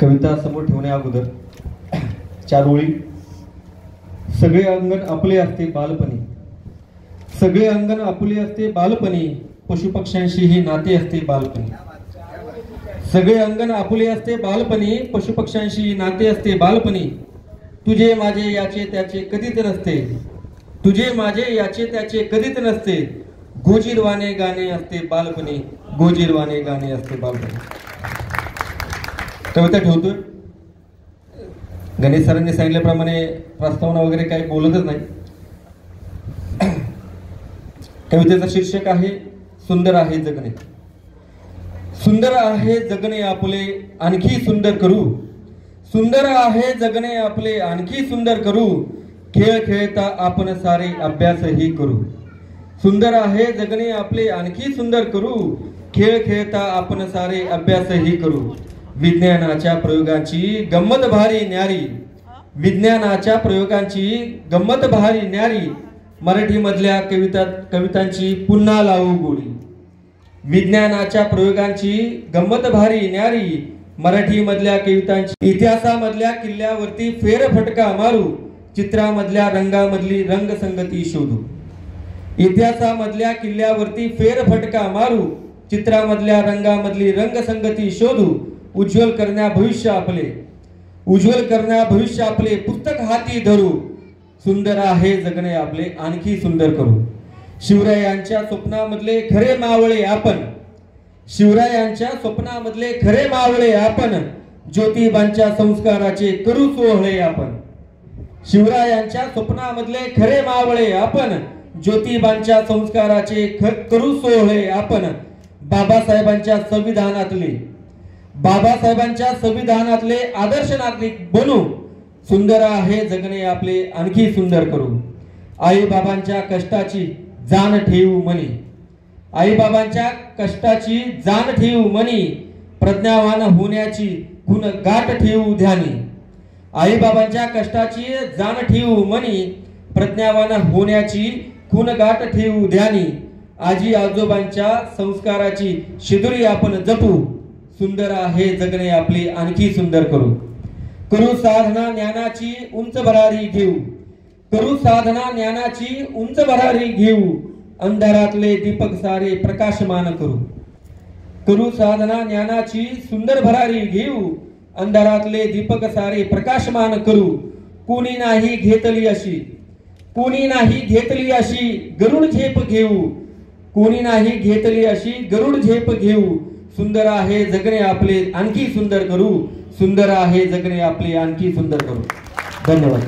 कविता समोर ठेवण्या अगोदर चार ओळी. सगळे अंगण आपले असते बालपणी, सगळे अंगण आपले असते बालपणी, पशुपक्ष्यांशीही नाते असते बालपणी. सगळे अंगण आपले असते बालपणी, पशुपक्ष्यांशी नाते असते बालपणी. तुझे माझे याचे त्याचे कधीच नसते, तुझे माझे याचे त्याचे कधीच नसते. गोजीरवाणे गाणे असते बालपणी, गोजीरवाणे गाणे असते बालपणी. कविता ठेवतोय. गणेश सरांनी सांगितल्याप्रमाणे प्रस्तावना वगैरे काही बोलतच नाही. कवितेचं शीर्षक आहे सुंदर आहे जगणे. सुंदर आहे जगणे आपले आणखी सुंदर करू, सुंदर आहे जगणे आपले आणखी सुंदर करू. खेळ खेळता आपण सारे अभ्यासही करू. सुंदर आहे जगणे आपले आणखी सुंदर करू, खेळ खेळता आपण सारे अभ्यासही करू. विज्ञानाच्या प्रयोगांची गंमत भारी न्यारी, विज्ञानाच्या प्रयोगांची गंमत भारी न्यारी. मराठी मधल्या कवितांची पुन्हा लावू गोडी. विज्ञानाच्या प्रयोगांची गंमत भारी न्यारी. मराठी मधल्या कवितांची इतिहासामधल्या किल्ल्यावरती फेरफटका मारू. चित्रामधल्या रंगामधली रंगसंगती शोधू. इतिहासामधल्या किल्ल्यावरती फेरफटका मारू. चित्रामधल्या रंगामधली रंगसंगती शोधू. उज्ज्वल करण्या भविष्य आपले, उज्ज्वल करण्या भविष्य आपले पुस्तक हाती धरू. सुंदर आहे जगणे आपले आणखी सुंदर करू. शिवरायांच्या स्वप्नामधले खरे मावळे आपण, शिवरायांच्या स्वप्नामधले खरे मावळे आपण. ज्योतिबांच्या संस्काराचे करू सोहळे आपण. शिवरायांच्या स्वप्नामधले खरे मावळे आपण. ज्योतिबांच्या संस्काराचे करू सोहळे आपण. बाबासाहेबांच्या संविधानातले, बाबासाहेबांच्या संविधानातले आदर्श नागरिक बनू. सुंदर आहे जगणे आपले आणखी सुंदर करू. आई बाबांच्या कष्टाची जाण ठेवू मनी, आई बाबांच्या कष्टाची जाण ठेवू मनी. प्रज्ञावान होण्याची गुण गाठ ठेवू ध्यानी. आई बाबांच्या कष्टाची जाण ठेवू मनी. प्रज्ञावान होण्याची गुण गाठ ठेवू ध्यानी. आजी आजोबांच्या संस्काराची शिदोरी आपण जपू. सुंदर आहे जगणे आपले आणखी सुंदर करू. करू साधना ज्ञानाची उंच भरारी घेऊ, करू साधना ज्ञानाची उंच भरारी घेऊ. अंधारातले दीपक सारे प्रकाशमान करू. करू साधना ज्ञानाची सुंदर भरारी घेऊ. अंधारातले दीपक सारे प्रकाशमान करू. कोणी नाही घेतली अशी, कोणी नाही घेतली अशी गरुड झेप घेऊ. कोणी नाही घेतली अशी गरुड झेप घेऊ. सुंदर आहे जगणे आपले आणखी सुंदर करू. सुंदर आहे जगणे आपले आणखी सुंदर करू. धन्यवाद.